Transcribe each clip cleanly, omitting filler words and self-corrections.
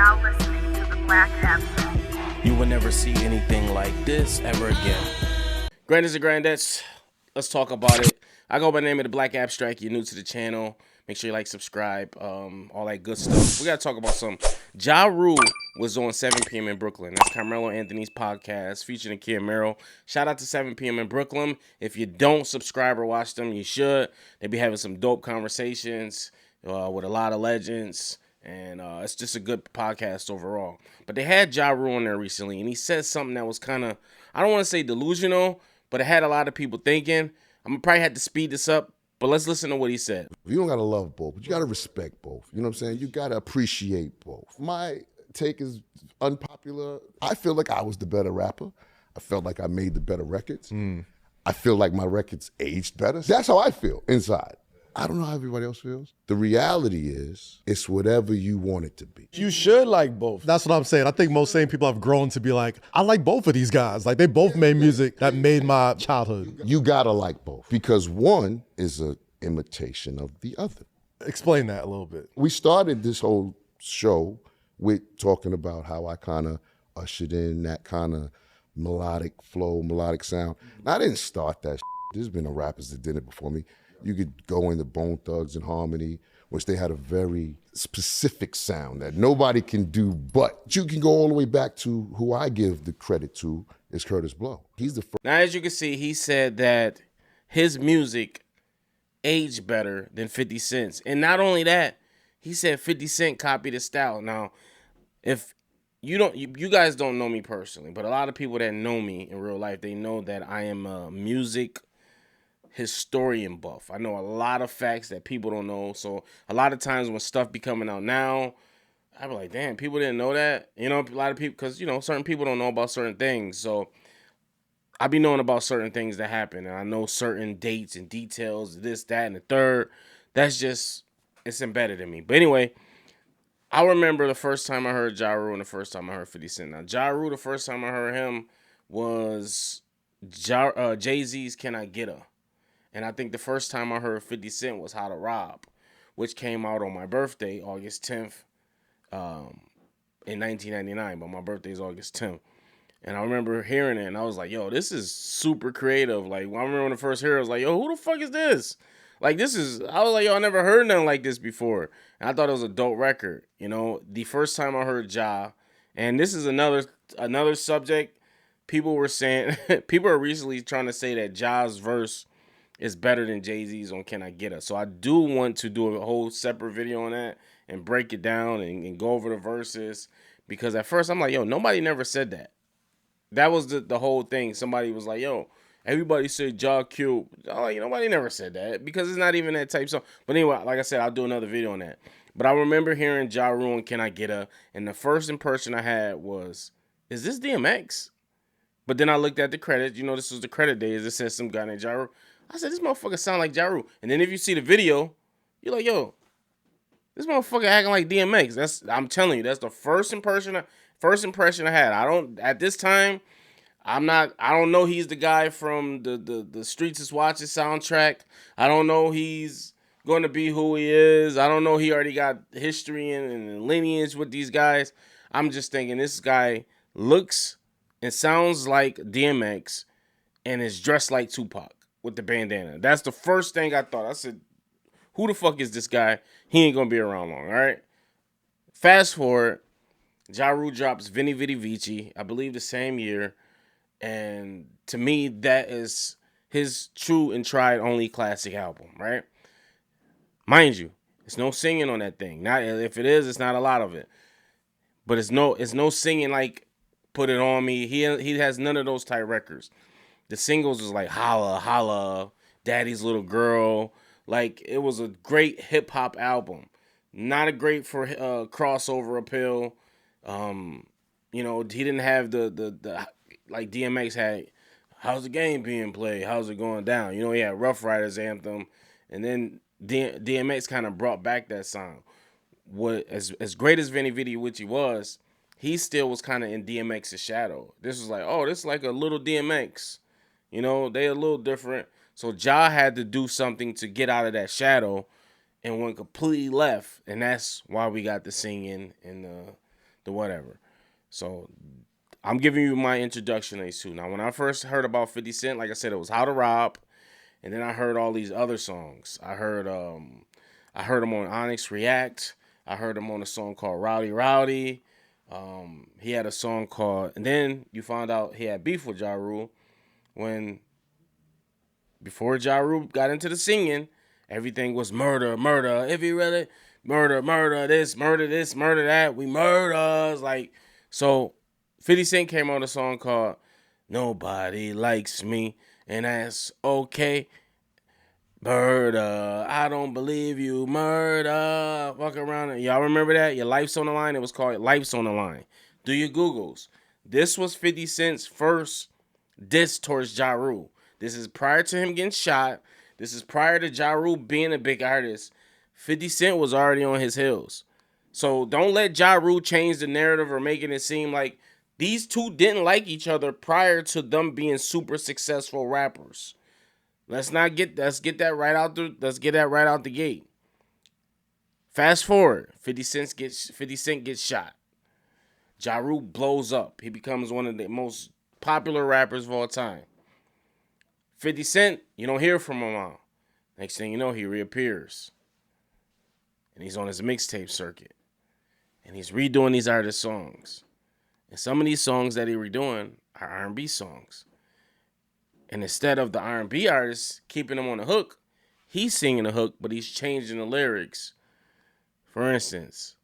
now listening to the Black Abstract. You will never see anything like this ever again. Grandads and grandettes, let's talk about it. I go by the name of the Black Abstract. You're new to the channel. Make sure you like, subscribe, all that good stuff. We got to talk about something. Ja Rule was on 7 p.m. in Brooklyn. That's Carmelo Anthony's podcast featuring Kid Merrill. Shout out to 7 p.m. in Brooklyn. If you don't subscribe or watch them, you should. They be having some dope conversations with a lot of legends. And it's just a good podcast overall. But they had Ja Rule on there recently, and he said something that was kind of, I don't want to say delusional, but it had a lot of people thinking. I'm going to probably have to speed this up, but let's listen to what he said. You don't got to love both, but you got to respect both. You know what I'm saying? You got to appreciate both. My take is unpopular. I feel like I was the better rapper. I felt like I made the better records. I feel like my records aged better. That's how I feel inside. I don't know how everybody else feels. The reality is, it's whatever you want it to be. You should like both. That's what I'm saying. I think most sane people have grown to be like, I like both of these guys. Like, they both made music that made my childhood. You gotta like both, because one is an imitation of the other. Explain that a little bit. We started this whole show with talking about how I kind of ushered in that kind of melodic flow, melodic sound. Now, I didn't start that. There's been rappers that did it before me. You could go into Bone Thugs and Harmony, which they had a very specific sound that nobody can do, but you can go all the way back to who I give the credit to is Curtis Blow. He's the first. Now, as you can see, he said that his music aged better than 50 Cent's. And not only that, he said 50 Cent copied his style. Now, if you don't, you guys don't know me personally, but a lot of people that know me in real life, they know that I am a music historian buff. I know a lot of facts that people don't know. So a lot of times when stuff be coming out now, I be like, damn, people didn't know that. You know, a lot of people, because, you know, certain people don't know about certain things. So I be knowing about certain things that happen. And I know certain dates and details, this, that, and the third. That's just, it's embedded in me. But anyway, I remember the first time I heard Ja Rule and the first time I heard 50 Cent. Now, Ja Rule, the first time I heard him was Jay-Z's Can I Get Her? And I think the first time I heard 50 Cent was How to Rob, which came out on my birthday, August 10th, in 1999. But my birthday is August 10th. And I remember hearing it, and I was like, yo, this is super creative. Like, I remember when I first heard it, I was like, yo, who the fuck is this? Like, I was like, yo, I never heard nothing like this before. And I thought it was a dope record. You know, the first time I heard Ja, and this is another subject, people were saying, people are recently trying to say that Ja's verse is better than Jay-Z's on Can I Get Her? So I do want to do a whole separate video on that and break it down and go over the verses. Because at first I'm like, yo, nobody never said that. That was the whole thing. Somebody was like, yo, everybody said Ja killed. I'm like, nobody never said that because it's not even that type of song. But anyway, like I said, I'll do another video on that. But I remember hearing Ja Rule and Can I Get Her? And the first impression I had was, is this DMX? But then I looked at the credits. You know, this was the credit days. It said some guy named Ja Rule. I said, this motherfucker sound like Ja Rule. And then if you see the video, you're like, yo, this motherfucker acting like DMX. I'm telling you, that's the first impression I had. At this time, I don't know he's the guy from the Streets is Watching soundtrack. I don't know he's going to be who he is. I don't know he already got history and lineage with these guys. I'm just thinking this guy looks and sounds like DMX and is dressed like Tupac with the bandana. That's the first thing I thought. I said, who the fuck is this guy? He ain't going to be around long, all right? Fast forward, Ja Rule drops Veni Vidi Vici, I believe the same year. And to me, that is his true and tried only classic album, right? Mind you, it's no singing on that thing. Not if it is, it's not a lot of it. But it's no singing like Put It On Me. He has none of those type records. The singles was like Holla, Holla, Daddy's Little Girl. Like, it was a great hip-hop album. Not a great for crossover appeal. You know, he didn't have the like DMX had, how's the game being played? How's it going down? You know, he had Rough Riders anthem. And then DMX kind of brought back that sound. As great as Veni Vidi Vici was, he still was kind of in DMX's shadow. This was like, oh, this is like a little DMX. You know, they a little different. So Ja had to do something to get out of that shadow and went completely left. And that's why we got the singing and the whatever. So I'm giving you my introduction to these two. Now, when I first heard about 50 Cent, like I said, it was How to Rob, and then I heard all these other songs. I heard him on Onyx React. I heard him on a song called Rowdy Rowdy. He had a song called, and then you found out he had beef with Ja Rule before Ja Rule got into the singing, everything was murder, murder. If you really murder, murder this, murder that, we murders. Like, so 50 Cent came on a song called Nobody Likes Me, and that's okay. Murder, I don't believe you, murder. Fuck around. Y'all remember that? Your life's on the line. It was called Life's on the Line. Do your Googles. This was 50 Cent's first diss towards Ja Rule. This is prior to him getting shot. This is prior to Ja Rule being a big artist. 50 Cent was already on his heels. So don't let Ja Rule change the narrative or making it seem like these two didn't like each other prior to them being super successful rappers. Let's get that right out the gate. Fast forward, 50 Cent gets shot. Ja Rule blows up. He becomes one of the most popular rappers of all time. 50 Cent, you don't hear from him now. Next thing you know, he reappears. And he's on his mixtape circuit. And he's redoing these artist songs. And some of these songs that he redoing are R&B songs. And instead of the R&B artists keeping him on the hook, he's singing the hook, but he's changing the lyrics. For instance,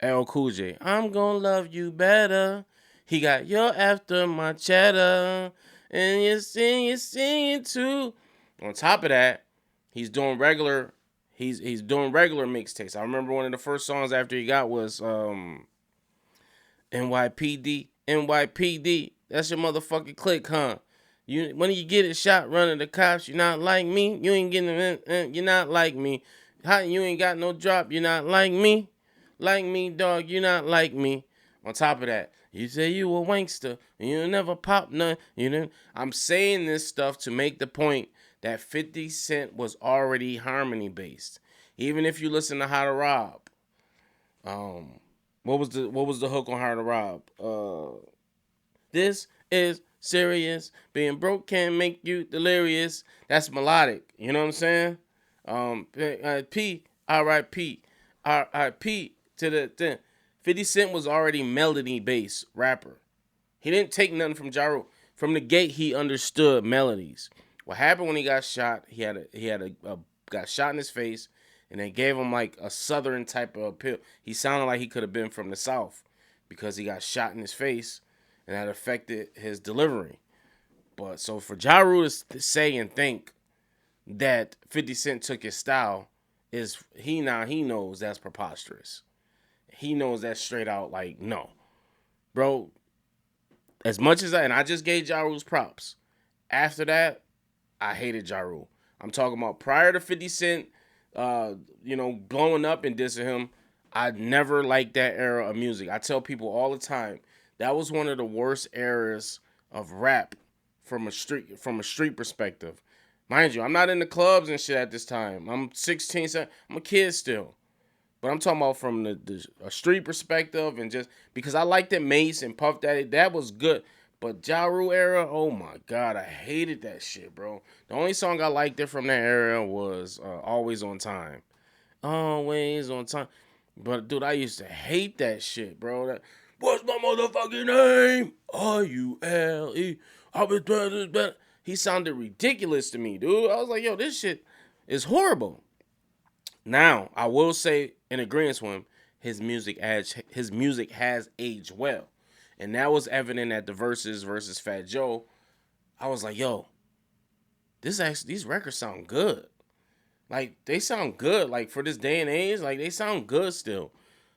LL Cool J, I'm gonna love you better. He got you're after my cheddar. And you're singing too. On top of that, he's doing regular mixtapes. I remember one of the first songs after he got was NYPD, NYPD. That's your motherfucking click, huh? When you get it shot running the cops, you're not like me. You ain't getting you're not like me. How you ain't got no drop, you're not like me. Like me, dog, you're not like me. On top of that, you say you a wankster, and you never pop none. You know, I'm saying this stuff to make the point that 50 Cent was already harmony based. Even if you listen to How to Rob, what was the hook on How to Rob? This is serious. Being broke can make you delirious. That's melodic. You know what I'm saying? P R.I.P. R.I.P. to the thing. 50 Cent was already melody-based rapper. He didn't take nothing from Ja Rule. From the gate, he understood melodies. What happened when he got shot? He got shot in his face, and they gave him like a southern type of appeal. He sounded like he could have been from the South because he got shot in his face, and that affected his delivery. But so for Ja Rule to say and think that 50 Cent took his style he knows that's preposterous. He knows that straight out, like, no. Bro, as much as I just gave Ja Rule's props. After that, I hated Ja Rule. I'm talking about prior to 50 Cent, blowing up and dissing him, I never liked that era of music. I tell people all the time, that was one of the worst eras of rap from a street perspective. Mind you, I'm not in the clubs and shit at this time. I'm 16, I'm a kid still. But I'm talking about from a street perspective and just because I liked that Mace and Puff Daddy, that was good. But Ja Rule era, oh my God, I hated that shit, bro. The only song I liked it from that era was Always on Time. Always on Time. But dude, I used to hate that shit, bro. What's my motherfucking name? R-U-L-E. I've been doing this better. He sounded ridiculous to me, dude. I was like, yo, this shit is horrible. Now, I will say, in agreement with him, his music has aged well. And that was evident at the versus Fat Joe. I was like, yo, these records sound good. Like, they sound good. Like, for this day and age, like, they sound good still.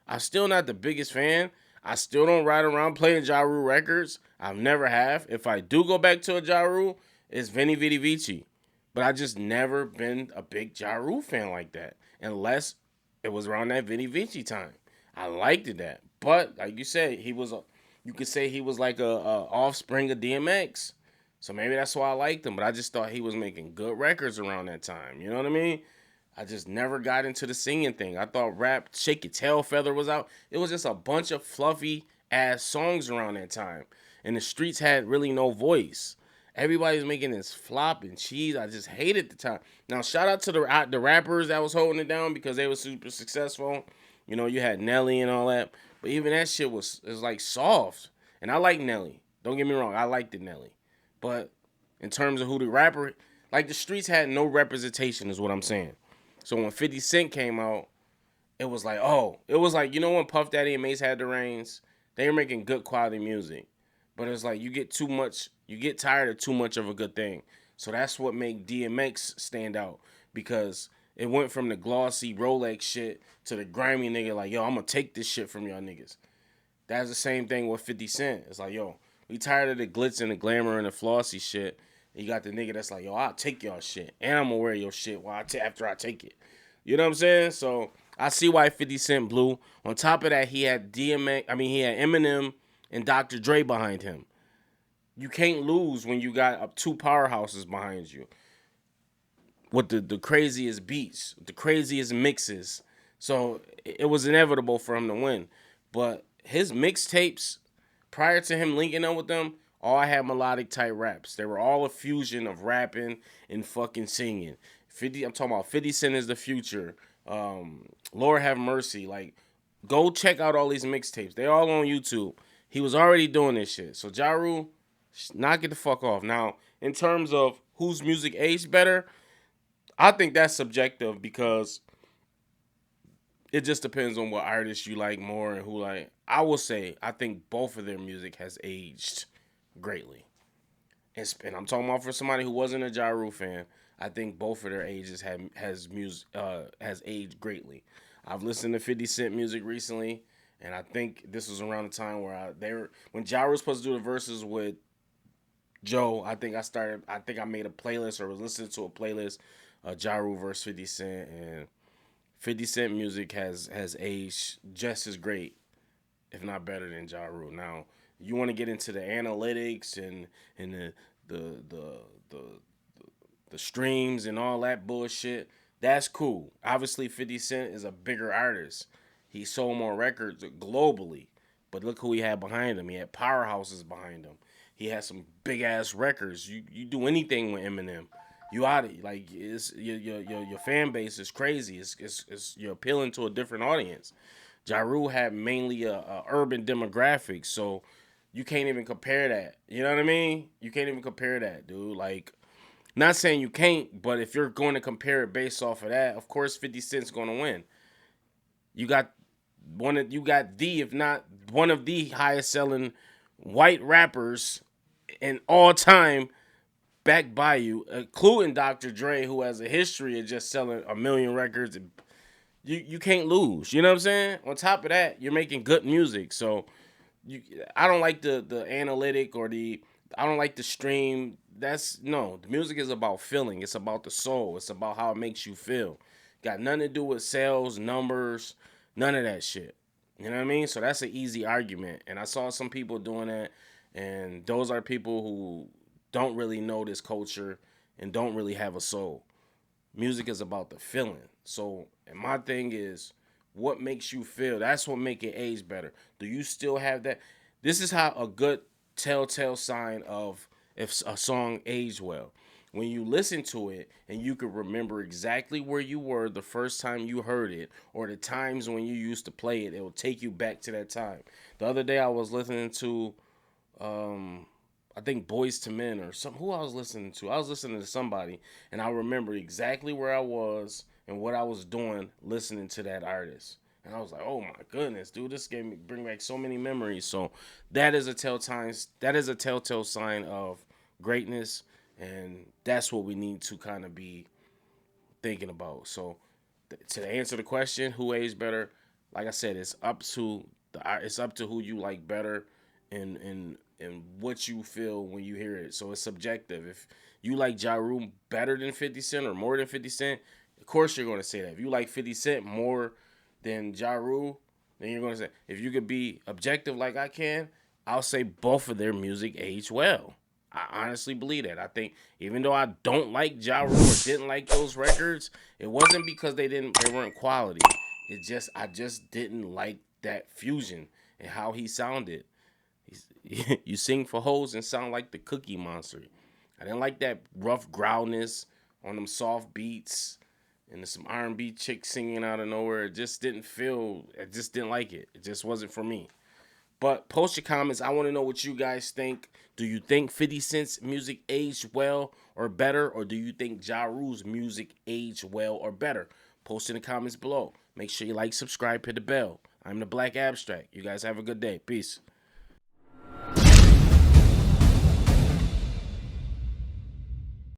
I'm still not the biggest fan. I still don't ride around playing Ja Rule records. I never have. If I do go back to a Ja Rule, it's Veni Vidi Vici. But I just never been a big Ja Rule fan like that. Unless it was around that Veni Vici time. I liked it that. But, like you said, you could say he was like a offspring of DMX. So maybe that's why I liked him. But I just thought he was making good records around that time. You know what I mean? I just never got into the singing thing. I thought rap, Shake Your Tail Feather was out. It was just a bunch of fluffy ass songs around that time. And the streets had really no voice. Everybody's making this flop and cheese. I just hated the time. Now, shout out to the rappers that was holding it down because they were super successful. You know, you had Nelly and all that. But even that shit was like soft. And I like Nelly. Don't get me wrong. I liked it, Nelly. But in terms of who the rapper, like the streets had no representation is what I'm saying. So when 50 Cent came out, it was like, you know when Puff Daddy and Mace had the reins? They were making good quality music. But it's like you get tired of too much of a good thing. So that's what made DMX stand out. Because it went from the glossy Rolex shit to the grimy nigga like, yo, I'm going to take this shit from y'all niggas. That's the same thing with 50 Cent. It's like, yo, we tired of the glitz and the glamour and the flossy shit. You got the nigga that's like, yo, I'll take y'all shit. And I'm going to wear your shit after I take it. You know what I'm saying? So I see why 50 Cent blew. On top of that, he had Eminem and Dr. Dre behind him. You can't lose when you got two powerhouses behind you with the craziest beats, the craziest mixes. So it was inevitable for him to win. But his mixtapes, prior to him linking up with them, all had melodic type raps. They were all a fusion of rapping and fucking singing. I'm talking about 50 Cent is the future. Lord have mercy. Like, go check out all these mixtapes. They all on YouTube. He was already doing this shit. So Ja Rule, knock it the fuck off. Now, in terms of whose music aged better, I think that's subjective because it just depends on what artist you like more and who like. I will say, I think both of their music has aged greatly. And I'm talking about for somebody who wasn't a Ja Rule fan, I think both of their ages has aged greatly. I've listened to 50 Cent music recently, and I think this was around the time where when Ja Rule was supposed to do the verses with Joe, I think I made a playlist or was listening to a playlist, Ja Rule versus 50 Cent, and 50 Cent music has aged just as great, if not better than Ja Rule. Now, you want to get into the analytics and the streams and all that bullshit, that's cool. Obviously, 50 Cent is a bigger artist. He sold more records globally. But look who he had behind him. He had powerhouses behind him. He had some big-ass records. You do anything with Eminem, you out of like it's your fan base is crazy. It's you're appealing to a different audience. Ja Rule had mainly a urban demographic, so you can't even compare that. You know what I mean? You can't even compare that, dude. Like, not saying you can't, but if you're going to compare it based off of that, of course 50 Cent's going to win. You got if not one of the highest selling white rappers in all time backed by you, including Dr. Dre, who has a history of just selling 1 million records. You can't lose. You know what I'm saying? On top of that, you're making good music. So I don't like the analytic I don't like the stream. The music is about feeling. It's about the soul. It's about how it makes you feel. Got nothing to do with sales, numbers, none of that shit. You know what I mean? So that's an easy argument. And I saw some people doing that, and those are people who don't really know this culture and don't really have a soul. Music is about the feeling. So, and my thing is, what makes you feel? That's what make it age better. Do you still have that? This is how a good telltale sign of if a song aged well. When you listen to it and you can remember exactly where you were the first time you heard it or the times when you used to play it, it will take you back to that time. The other day I was listening to, I think Boys to Men or something. Who I was listening to? I was listening to somebody, and I remember exactly where I was and what I was doing listening to that artist. And I was like, oh my goodness, dude, this bring back so many memories. So that is a telltale sign of greatness, and that's what we need to kind of be thinking about. So to answer the question, who aged better? Like I said, it's up to who you like better, and what you feel when you hear it. So it's subjective. If you like Ja Rule better than 50 Cent or more than 50 Cent, of course you're going to say that. If you like 50 Cent more than Ja Rule, then you're going to say, if you could be objective like I can, I'll say both of their music age well. I honestly believe that. I think even though I don't like Ja Rule or didn't like those records, it wasn't because they weren't quality. I just didn't like that fusion and how he sounded. You sing for hoes and sound like the Cookie Monster. I didn't like that rough growlness on them soft beats and some R&B chick singing out of nowhere. It just didn't feel. I just didn't like it. It just wasn't for me. But post your comments. I want to know what you guys think. Do you think 50 Cent's music aged well or better? Or do you think Ja Rule's music aged well or better? Post in the comments below. Make sure you like, subscribe, hit the bell. I'm the Black Abstract. You guys have a good day. Peace.